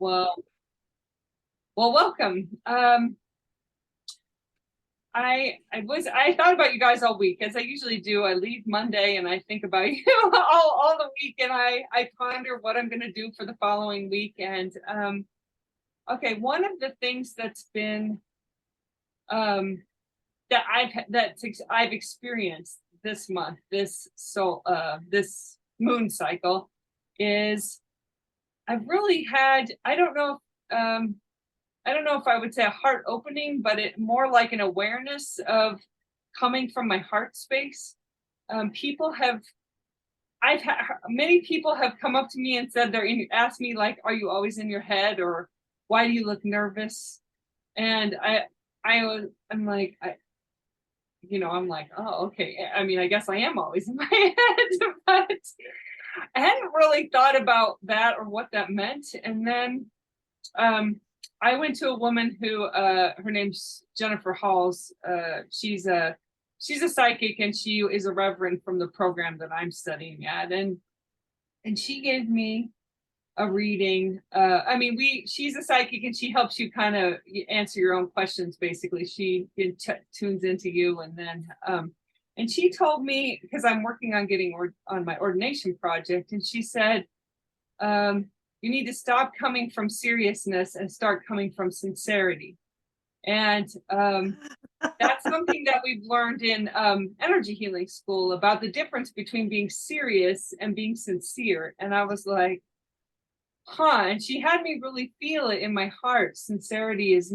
Well, welcome. I thought about you guys all week, as I usually do. I leave Monday and I think about you all the week, and I ponder what I'm going to do for the following week. And okay, one of the things that's been that I've experienced this month, this moon cycle, is I've really had, I don't know if I would say a heart opening, but it more like an awareness of coming from my heart space. People have, I've had many people have come up to me and said asked me like, "Are you always in your head?" or "Why do you look nervous?" And I'm like, I'm like, oh, okay. I mean, I guess I am always in my head, but I hadn't really thought about that or what that meant. And then I went to a woman who her name's Jennifer Halls. She's a psychic, and she is a reverend from the program that I'm studying at, and she gave me a reading. She's a psychic, and she helps you kind of answer your own questions. Basically, she tunes into you, and then and she told me, because I'm working on getting on my ordination project, and she said, you need to stop coming from seriousness and start coming from sincerity. And that's something that we've learned in energy healing school, about the difference between being serious and being sincere. And I was like, huh. And she had me really feel it in my heart. Sincerity is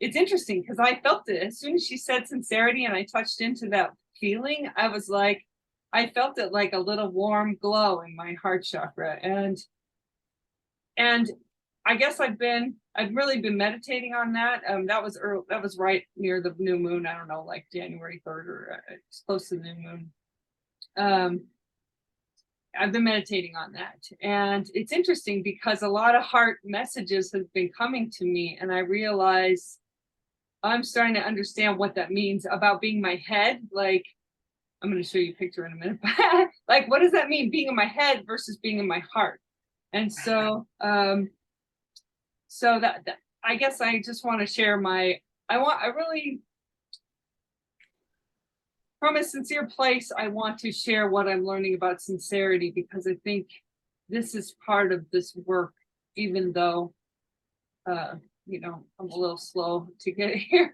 it's interesting, because I felt it as soon as she said sincerity, and I touched into that feeling. I was like, I felt it like a little warm glow in my heart chakra. And I guess I've really been meditating on that. That was right near the new moon. I don't know, like January 3rd, or it's close to the new moon. I've been meditating on that. And it's interesting because a lot of heart messages have been coming to me, and I realize I'm starting to understand what that means about being my head. Like, I'm going to show you a picture in a minute. Like, what does that mean, being in my head versus being in my heart? And so, that I guess I just want to share from a sincere place, I want to share what I'm learning about sincerity, because I think this is part of this work, even though, I'm a little slow to get here.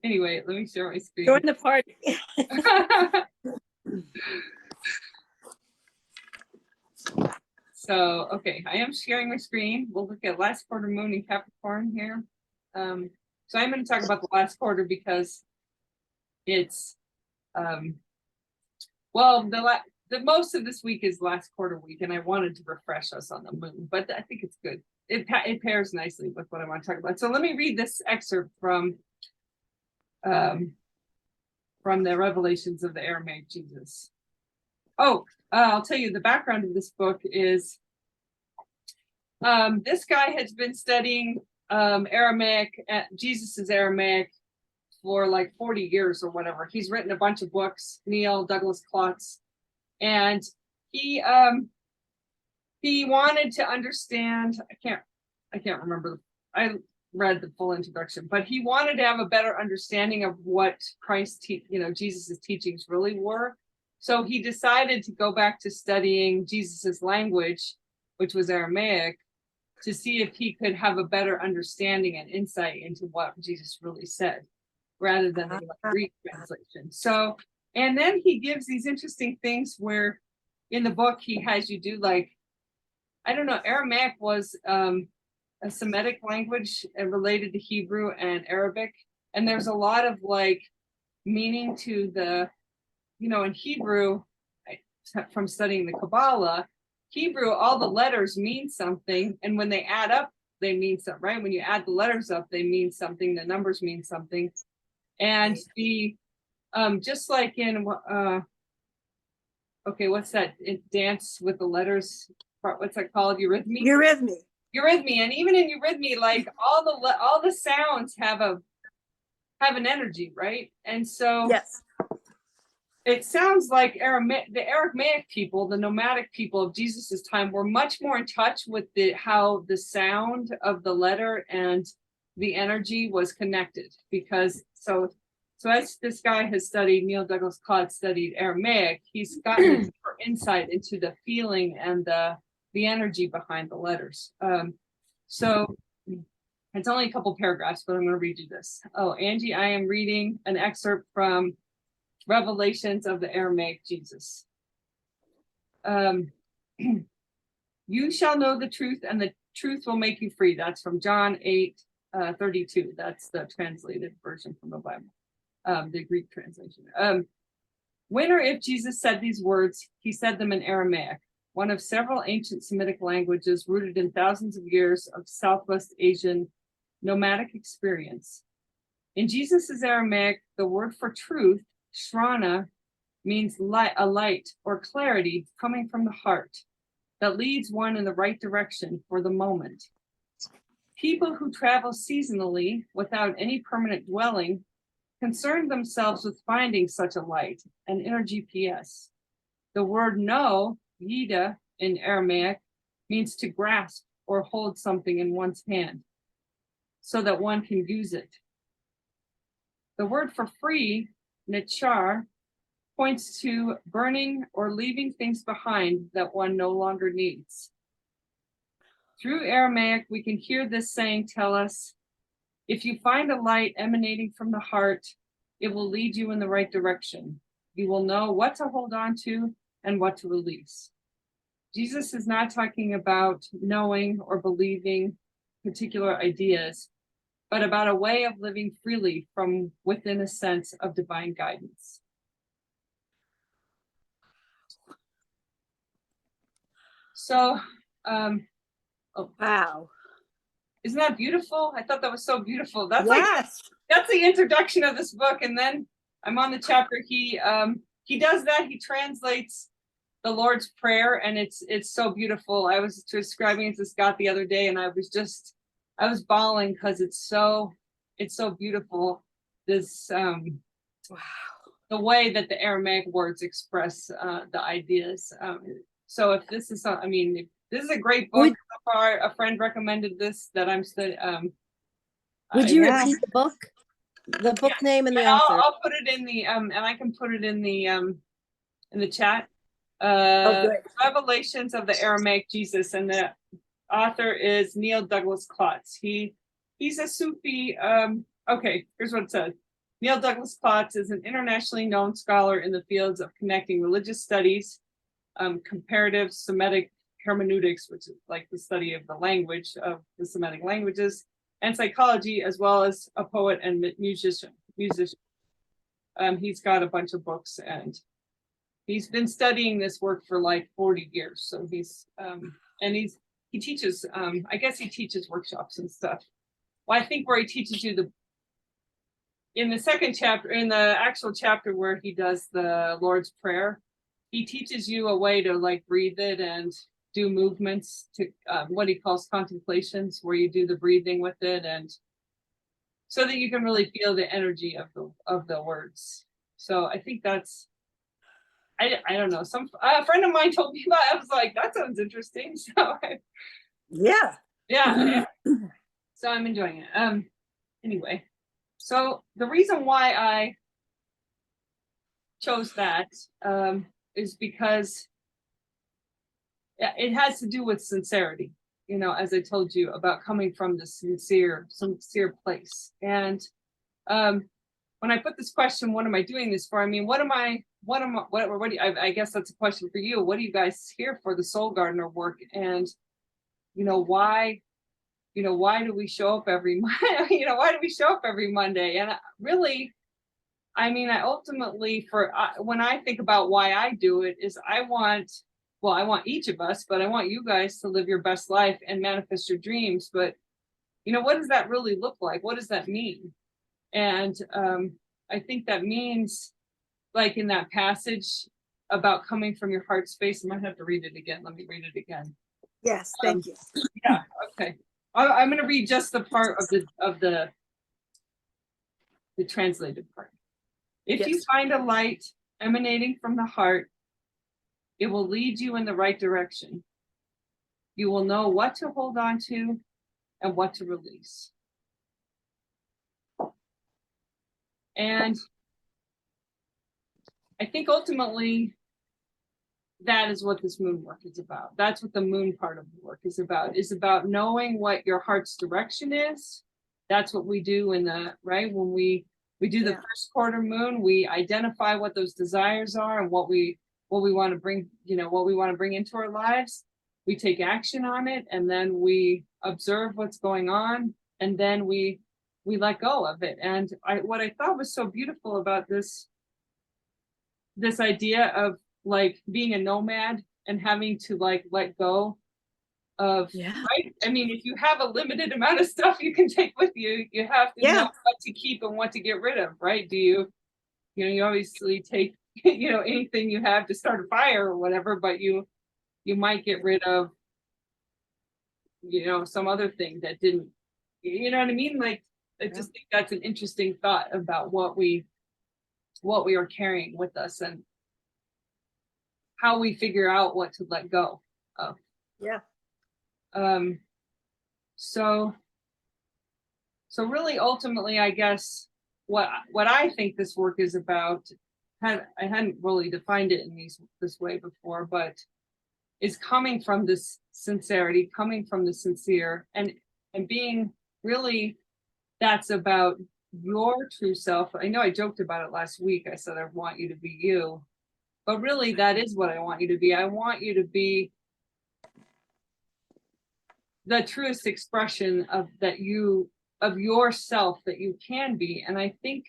Anyway, let me share my screen. Join the party. So, okay, I am sharing my screen. We'll look at last quarter moon in Capricorn here. So I'm going to talk about the last quarter because it's, the most of this week is last quarter week, and I wanted to refresh us on the moon, but I think it's good. It pairs nicely with what I want to talk about. So let me read this excerpt from the Revelations of the Aramaic Jesus. Oh, I'll tell you the background of this book is this guy has been studying Aramaic, Jesus's Aramaic, for like 40 years or whatever. He's written a bunch of books, Neil Douglas Klotz, and he wanted to understand. I can't remember. I read the full introduction, but he wanted to have a better understanding of what Jesus's teachings really were. So he decided to go back to studying Jesus's language, which was Aramaic, to see if he could have a better understanding and insight into what Jesus really said, rather than the Greek translation. So, and then he gives these interesting things where in the book he has you do, like, I don't know, Aramaic was a Semitic language related to Hebrew and Arabic. And there's a lot of like meaning to the, in Hebrew, from studying the Kabbalah, Hebrew, all the letters mean something. And when they add up, they mean something, right? When you add the letters up, they mean something. The numbers mean something. And just like in, okay, what's that? Dance with the letters. What's that called? Eurythmy? Eurythmy. And even in eurythmy, like all the sounds have an energy, right? And so yes, it sounds like the Aramaic people, the nomadic people of Jesus's time, were much more in touch with how the sound of the letter and the energy was connected. Because so as this guy has studied, Neil Douglas Clodd studied Aramaic, he's gotten a deeper insight into the feeling and the energy behind the letters. So it's only a couple paragraphs, but I'm going to read you this. Oh, Angie, I am reading an excerpt from Revelations of the Aramaic Jesus. You shall know the truth, and the truth will make you free. That's from John 8:32. That's the translated version from the Bible, the Greek translation. When or if Jesus said these words, he said them in Aramaic, one of several ancient Semitic languages rooted in thousands of years of Southwest Asian nomadic experience. In Jesus's Aramaic, the word for truth, Shrana, means light, a light or clarity coming from the heart that leads one in the right direction for the moment. People who travel seasonally without any permanent dwelling concern themselves with finding such a light, an inner GPS. The word know, yida, in Aramaic, means to grasp or hold something in one's hand so that one can use it. The word for free, Nechar, points to burning or leaving things behind that one no longer needs. Through Aramaic, we can hear this saying tell us, if you find a light emanating from the heart, it will lead you in the right direction. You will know what to hold on to and what to release. Jesus is not talking about knowing or believing particular ideas, but about a way of living freely from within a sense of divine guidance. So, oh, wow. Isn't that beautiful? I thought that was so beautiful. That's yes. That's the introduction of this book. And then I'm on the chapter. He does that. He translates the Lord's Prayer, and it's so beautiful. I was describing it to Scott the other day, and I was bawling because it's so beautiful. This wow. The way that the Aramaic words express the ideas. So if this is this is a great book. So far, a friend recommended this that I'm studying. Would you repeat the book? The book name and the author. I'll put it in the and I can put it in the chat. Revelations of the Aramaic Jesus, and the author is Neil Douglas Klotz. He's a Sufi. Okay, here's what it says. Neil Douglas Klotz is an internationally known scholar in the fields of connecting religious studies, comparative Semitic hermeneutics, which is like the study of the language of the Semitic languages, and psychology, as well as a poet and musician. He's got a bunch of books, and he's been studying this work for like 40 years. So he teaches, I guess he teaches workshops and stuff. Well, I think where he teaches you in the second chapter, in the actual chapter where he does the Lord's Prayer, he teaches you a way to like breathe it and do movements to what he calls contemplations, where you do the breathing with it, and so that you can really feel the energy of the words. So I think that's, I don't know, a friend of mine told me about it. I was like, that sounds interesting. So yeah. So I'm enjoying it. Anyway, so the reason why I chose that is because it has to do with sincerity, as I told you, about coming from the sincere place. And when I put this question, what am I doing this for? I mean, I guess that's a question for you. What do you guys here for the Soul Gardener work? And, why do we show up every Monday? Why do we show up every Monday? And really, I mean, I ultimately, when I think about why I do it, is I want each of us, but I want you guys to live your best life and manifest your dreams. But, what does that really look like? What does that mean? And I think that means, like in that passage about coming from your heart space, I might have to read it again. Let me read it again. Yes, thank you. Yeah, okay. I'm going to read just the part of the translated part. If you find a light emanating from the heart. It will lead you in the right direction. You will know what to hold on to and what to release. And I think ultimately that is what this moon work is about. That's what the moon part of the work is about knowing what your heart's direction is. That's what we do in the, right? When we do the first quarter moon, we identify what those desires are and what we want to bring, what we want to bring into our lives. We take action on it, and then we observe what's going on, and then we let go of it. And what I thought was so beautiful about this idea of like being a nomad and having to like let go of, right? I mean, if you have a limited amount of stuff you can take with you, you have to know what to keep and what to get rid of, right? You obviously take, anything you have to start a fire or whatever, but you might get rid of, some other thing that didn't, you know what I mean? Like, I just think that's an interesting thought about what we are carrying with us and how we figure out what to let go of. So really ultimately, I guess what I think this work is about, I hadn't really defined it in this way before, but is coming from this sincerity, coming from the sincere, and being really, that's about your true self. I know I joked about it last week. I said I want you to be you, but really that is what I want you to be. I want you to be the truest expression of yourself that you can be. And I think,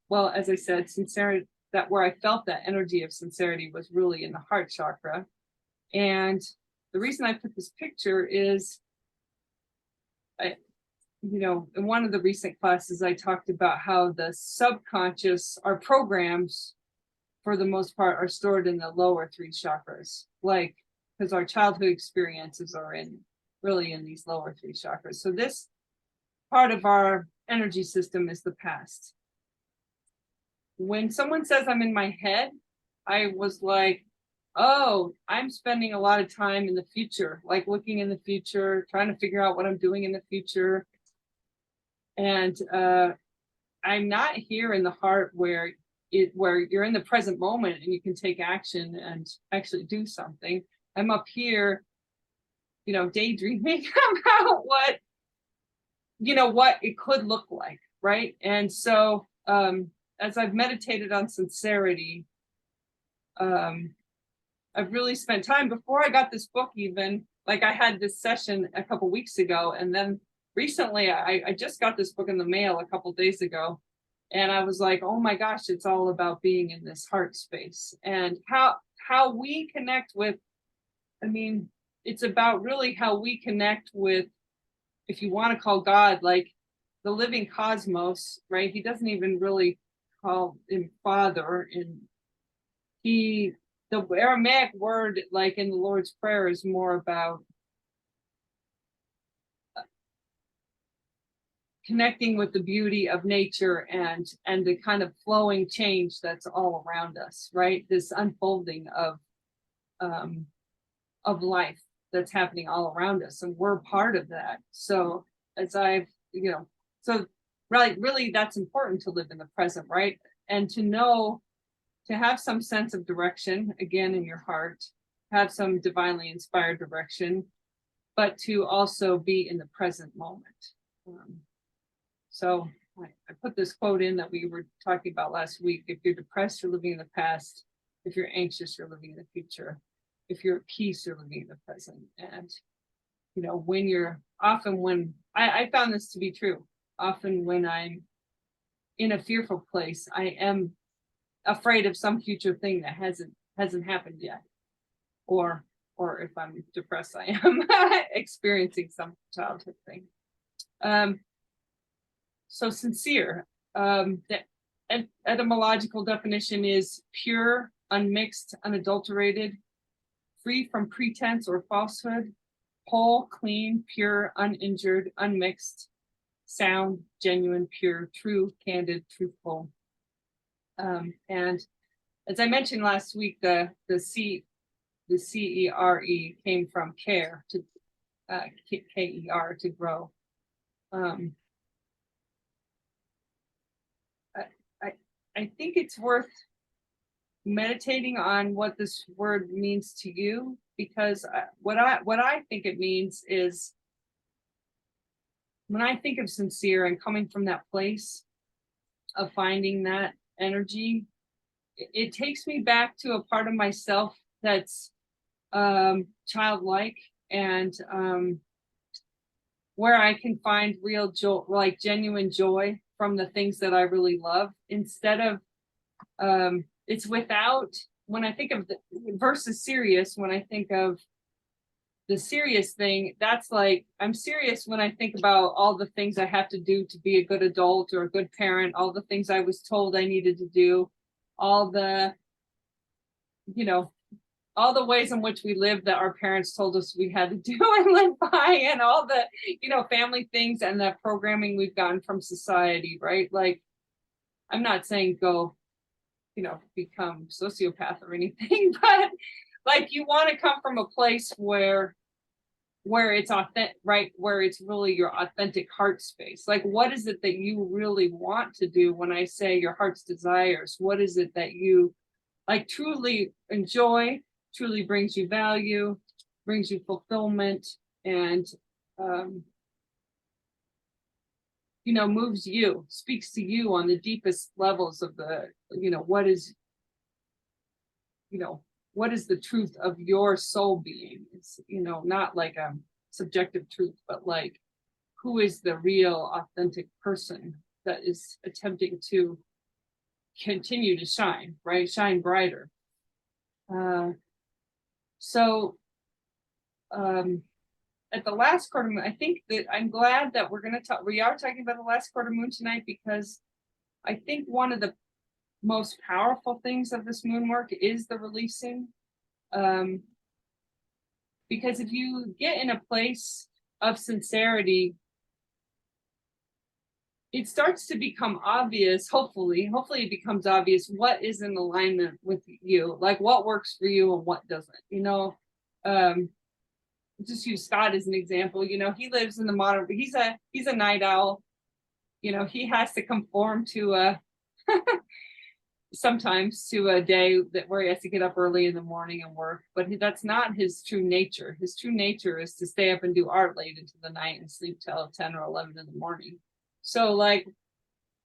well, as I said, sincerity, that where I felt that energy of sincerity was really in the heart chakra. And the reason I put this picture is, in one of the recent classes, I talked about how the subconscious, our programs, for the most part, are stored in the lower three chakras, like, because our childhood experiences are really in these lower three chakras. So this part of our energy system is the past. When someone says I'm in my head, I was like, oh, I'm spending a lot of time in the future, like looking in the future, trying to figure out what I'm doing in the future. And I'm not here in the heart where you're in the present moment and you can take action and actually do something. I'm up here, daydreaming about what it could look like, right? And so as I've meditated on sincerity, I've really spent time before I got this book, even like I had this session a couple weeks ago, and then recently I just got this book in the mail a couple days ago, and I was like, oh my gosh, it's all about being in this heart space and how we connect with, it's about really how we connect with, if you want to call God, like the living cosmos, right? He doesn't even really call him Father, and the Aramaic word, like in the Lord's Prayer, is more about connecting with the beauty of nature and the kind of flowing change that's all around us, right? This unfolding of life that's happening all around us, and we're part of that. So as I've, so really that's important, to live in the present, right? And to have some sense of direction, again, in your heart, have some divinely inspired direction, but to also be in the present moment. So I put this quote in that we were talking about last week. If you're depressed, you're living in the past. If you're anxious, you're living in the future. If you're at peace, you're living in the present. And, when I found this to be true, often when I'm in a fearful place, I am afraid of some future thing that hasn't happened yet. Or if I'm depressed, I am experiencing some childhood thing. So sincere, the etymological definition is pure, unmixed, unadulterated, free from pretense or falsehood, whole, clean, pure, uninjured, unmixed, sound, genuine, pure, true, candid, truthful. And as I mentioned last week, the CERE came from care to KER to grow. I think it's worth meditating on what this word means to you, because what I think it means is, when I think of sincere and coming from that place of finding that energy, it takes me back to a part of myself that's childlike, and where I can find real joy, like genuine joy from the things that I really love, instead of it's without, when I think of the versus serious, when I think of the serious thing, that's like, I'm serious when I think about all the things I have to do to be a good adult or a good parent, all the things I was told I needed to do, all the, you know, all the ways in which we live that our parents told us we had to do and live by, and all the, family things and the programming we've gotten from society, right? Like, I'm not saying go, become sociopath or anything, but like, you want to come from a place where it's authentic, right? Where it's really your authentic heart space. Like, what is it that you really want to do? When I say your heart's desires, what is it that you like truly enjoy, truly brings you value, brings you fulfillment, and moves you, speaks to you on the deepest levels of the, what is the truth of your soul being? It's, not like a subjective truth, but like, who is the real authentic person that is attempting to continue to shine, right? Shine brighter. So at the last quarter moon, I think that I'm glad that we are talking about the last quarter moon tonight, because I think one of the most powerful things of this moon work is the releasing. Because if you get in a place of sincerity, it starts to become obvious, hopefully it becomes obvious what is in alignment with you, like what works for you and what doesn't. Just use Scott as an example. He lives in the modern, he's a night owl. He has to conform to sometimes to a day where he has to get up early in the morning and work, but that's not his true nature. His true nature is to stay up and do art late into the night and sleep till 10 or 11 in the morning. So like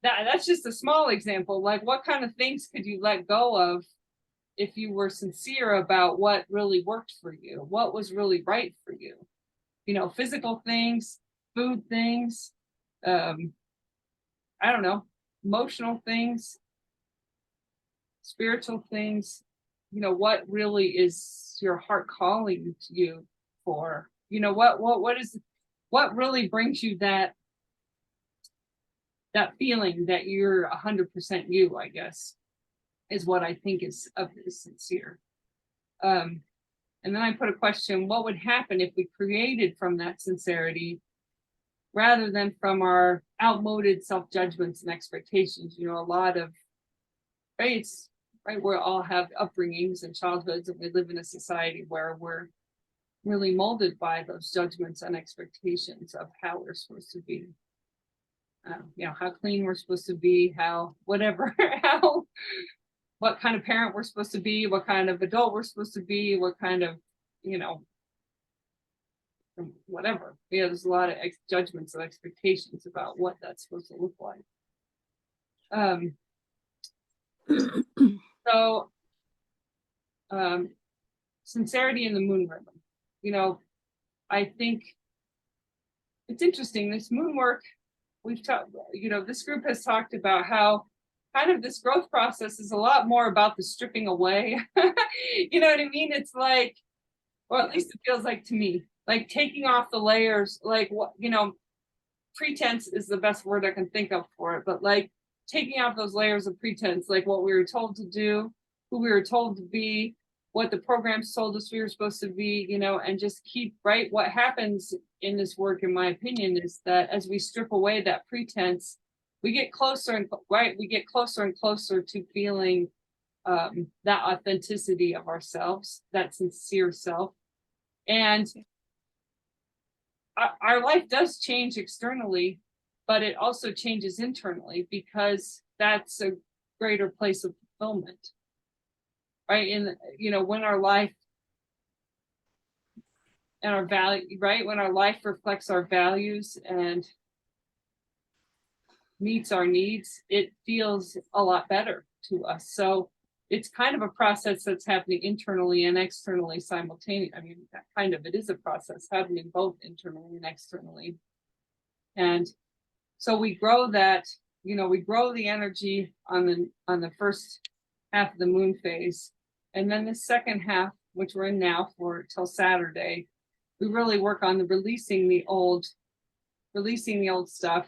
that's just a small example. Like, what kind of things could you let go of if you were sincere about what really worked for you, what was really right for you? Physical things, food things, I don't know, emotional things, spiritual things. What really is your heart calling to you for? What really brings you that feeling that you're 100% you, I guess, is what I think is sincere. And then I put a question: what would happen if we created from that sincerity rather than from our outmoded self-judgments and expectations? A lot of, right, we all have upbringings and childhoods, and we live in a society where we're really molded by those judgments and expectations of how we're supposed to be. How clean we're supposed to be, how whatever, what kind of parent we're supposed to be, what kind of adult we're supposed to be, what kind of, whatever. There's a lot of judgments and expectations about what that's supposed to look like. So sincerity in the moon rhythm. I think it's interesting. This moon work, we've talked, this group has talked about how kind of this growth process is a lot more about the stripping away. You know what I mean? It's like, or at least it feels like to me, like taking off the layers, like what, pretense is the best word I can think of for it, but like taking off those layers of pretense, like what we were told to do, who we were told to be, what the programs told us we were supposed to be, and just keep, right? What happens in this work, in my opinion, is that as we strip away that pretense, we get closer and closer to feeling that authenticity of ourselves, that sincere self. And our life does change externally, but it also changes internally, because that's a greater place of fulfillment, right? And when our life and our value, right, when our life reflects our values and meets our needs, it feels a lot better to us. So it's kind of a process that's happening internally and externally simultaneously. I mean, it is a process happening both internally and externally. And so we grow that, we grow the energy on the first half of the moon phase. And then the second half, which we're in now for till Saturday, we really work on the releasing the old stuff.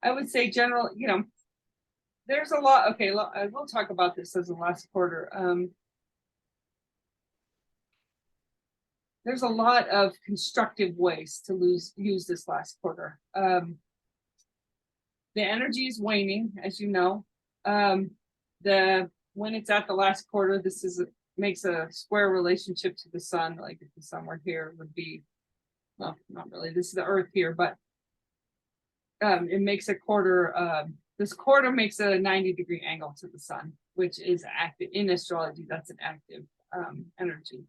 I would say there's a lot. Okay, we'll talk about this as the last quarter. There's a lot of constructive ways to use this last quarter. The energy is waning, as you know. When it's at the last quarter, makes a square relationship to the sun. Like if the sun were here, it would be, well, not really. This is the Earth here, but it makes a quarter. This quarter makes a 90-degree angle to the sun, which is active in astrology. That's an active energy.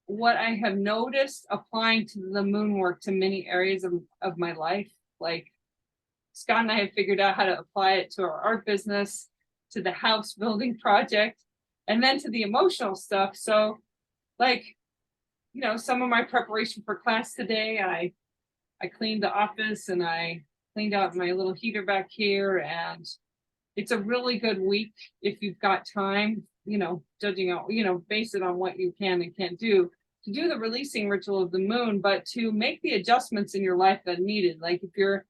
What I have noticed applying to the moon work to many areas of my life, like Scott and I have figured out how to apply it to our art business, to the house building project, and then to the emotional stuff. So like, some of my preparation for class today, I cleaned the office and I cleaned out my little heater back here, and it's a really good week if you've got time, judging out, base it on what you can and can't do, to do the releasing ritual of the moon, but to make the adjustments in your life that needed. Like if you're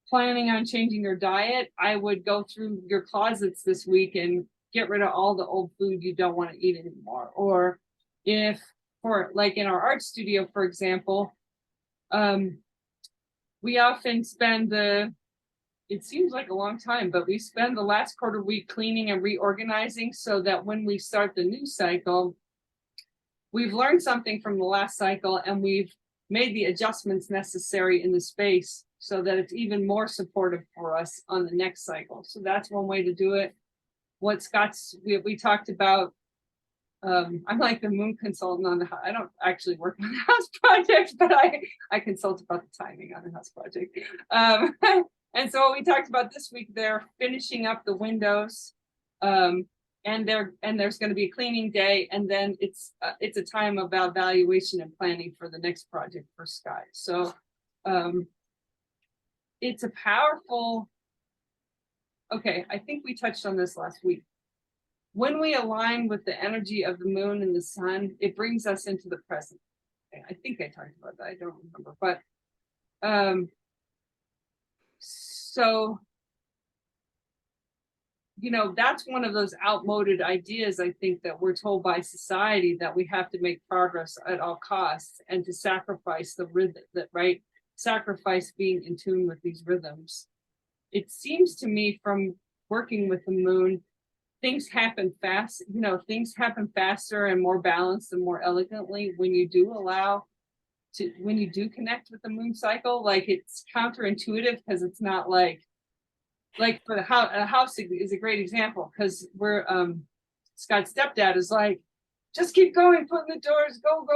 planning on changing your diet, I would go through your closets this week and get rid of all the old food you don't want to eat anymore. Or if, for like in our art studio, for example, we often spend it seems like a long time, but we spend the last quarter week cleaning and reorganizing so that when we start the new cycle, we've learned something from the last cycle and we've made the adjustments necessary in the space so that it's even more supportive for us on the next cycle. So that's one way to do it. What we talked about, I'm like the moon consultant on I don't actually work on the house project, but I consult about the timing on the house project. And so what we talked about this week, they're finishing up the windows, and there's going to be a cleaning day, and then it's a time of evaluation and planning for the next project for Sky. So it's a powerful. Okay, I think we touched on this last week. When we align with the energy of the moon and the sun, it brings us into the present. I think I talked about that. I don't remember, but so that's one of those outmoded ideas, I think, that we're told by society, that we have to make progress at all costs and to sacrifice the rhythm, sacrifice being in tune with these rhythms. It seems to me from working with the moon, things happen fast, things happen faster and more balanced and more elegantly when you do connect with the moon cycle. Like it's counterintuitive because it's not like for the house, a house is a great example, because we're Scott's stepdad is like, just keep going, put in the doors, go.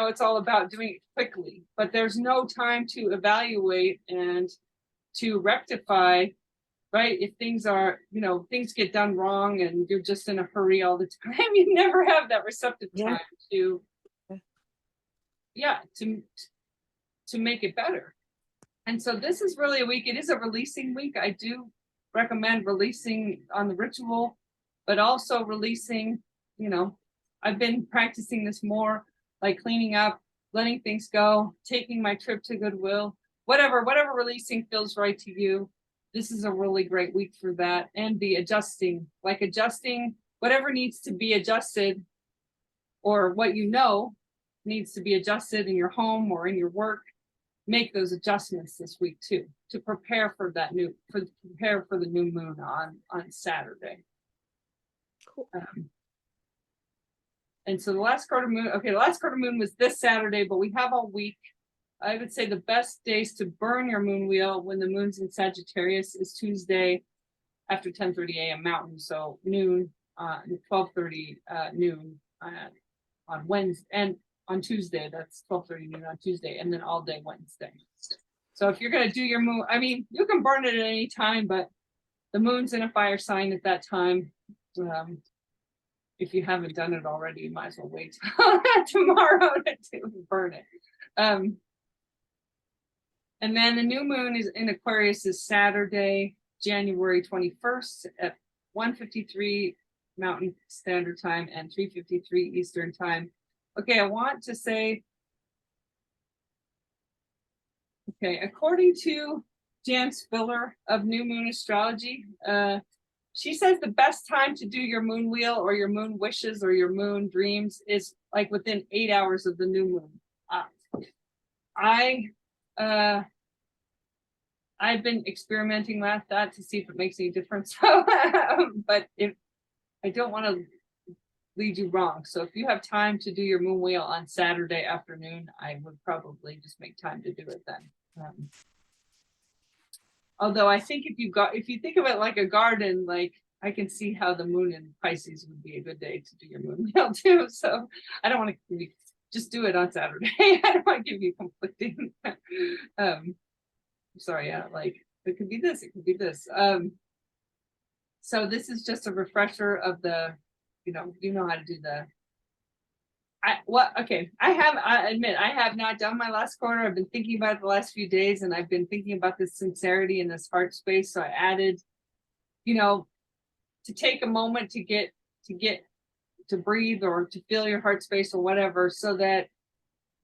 It's all about doing it quickly, but there's no time to evaluate and to rectify, right? If things are, things get done wrong and you're just in a hurry all the time, you never have that receptive time to make it better. And so this is really a week, it is a releasing week. I do recommend releasing on the ritual, but also releasing, I've been practicing this more, like cleaning up, letting things go, taking my trip to Goodwill, whatever releasing feels right to you. This is a really great week for that. And the adjusting whatever needs to be adjusted, or what needs to be adjusted in your home or in your work. make those adjustments this week too, to prepare for that prepare for the new moon on Saturday. Cool. And so the last quarter moon, okay, the last quarter moon was this Saturday, but we have all week. I would say the best days to burn your moon wheel when the moon's in Sagittarius is Tuesday after 10:30 a.m. Mountain, so noon, 12:30 noon on Wednesday, and on Tuesday, that's 12:30 noon on Tuesday, and then all day Wednesday. So if you're gonna do your moon, I mean, you can burn it at any time, but the moon's in a fire sign at that time. If you haven't done it already, you might as well wait tomorrow to burn it. And then the new moon is in Aquarius is Saturday, January 21st at 1:53 Mountain Standard Time and 3:53 Eastern Time. Okay, I want to say, okay, according to Jan Spiller of New Moon Astrology, she says the best time to do your moon wheel or your moon wishes or your moon dreams is like within 8 hours of the new moon. I've been experimenting with that to see if it makes any difference. But if I don't want to lead you wrong, so if you have time to do your moon wheel on Saturday afternoon, I would probably just make time to do it then. Although I think if you think of it like a garden, like I can see how the moon in Pisces would be a good day to do your moon wheel too. So I don't want to just do it on Saturday. I don't want to give you conflicting. Sorry, yeah, like it could be this, it could be this. So this is just a refresher of the, you know how to do the. I admit I have not done my last quarter. I've been thinking about it the last few days, and I've been thinking about this sincerity and this heart space. So I added, to take a moment to breathe or to feel your heart space or whatever, so that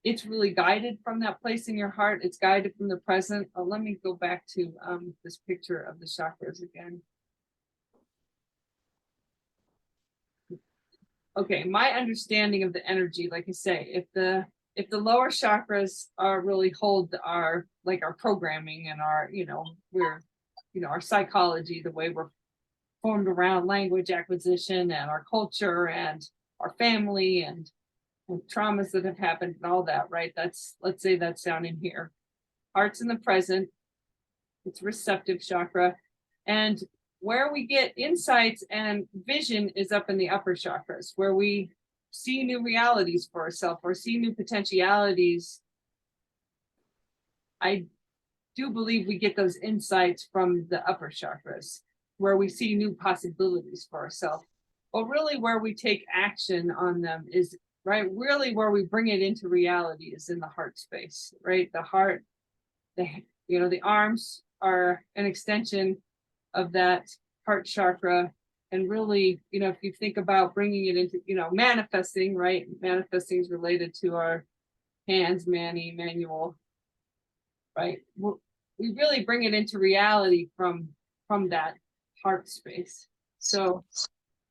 it's really guided from that place in your heart. It's guided from the present. Let me go back to this picture of the chakras again. Okay, my understanding of the energy, like I say, if the lower chakras really hold our programming and our our psychology, the way we're formed around language acquisition and our culture and our family and traumas that have happened and all that, right? Let's say that's down in here. Heart's in the present. It's receptive chakra, and where we get insights and vision is up in the upper chakras, where we see new realities for ourselves or see new potentialities. I do believe we get those insights from the upper chakras, where we see new possibilities for ourselves. But really where we take action on them is, right, really where we bring it into reality is in the heart space, right? The heart, the arms are an extension of that heart chakra. And really, if you think about bringing it into, manifesting, right? Manifesting is related to our hands, manual, right? We really bring it into reality from that heart space. So,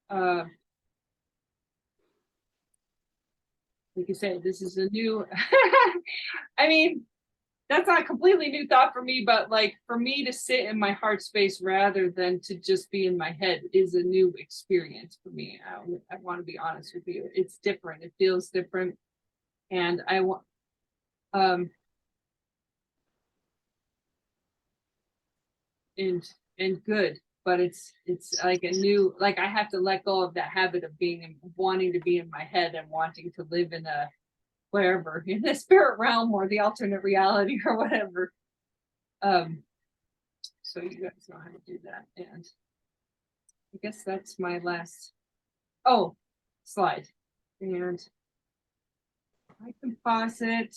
like you say, this is a new, I mean, that's not a completely new thought for me, but like for me to sit in my heart space rather than to just be in my head is a new experience for me. I want to be honest with you. It's different. It feels different. And I want, and good, but it's like a new, like I have to let go of that habit of wanting to be in my head and wanting to live in a wherever, in the spirit realm or the alternate reality or whatever. So you guys know how to do that. And I guess that's my last slide. And I can pause it.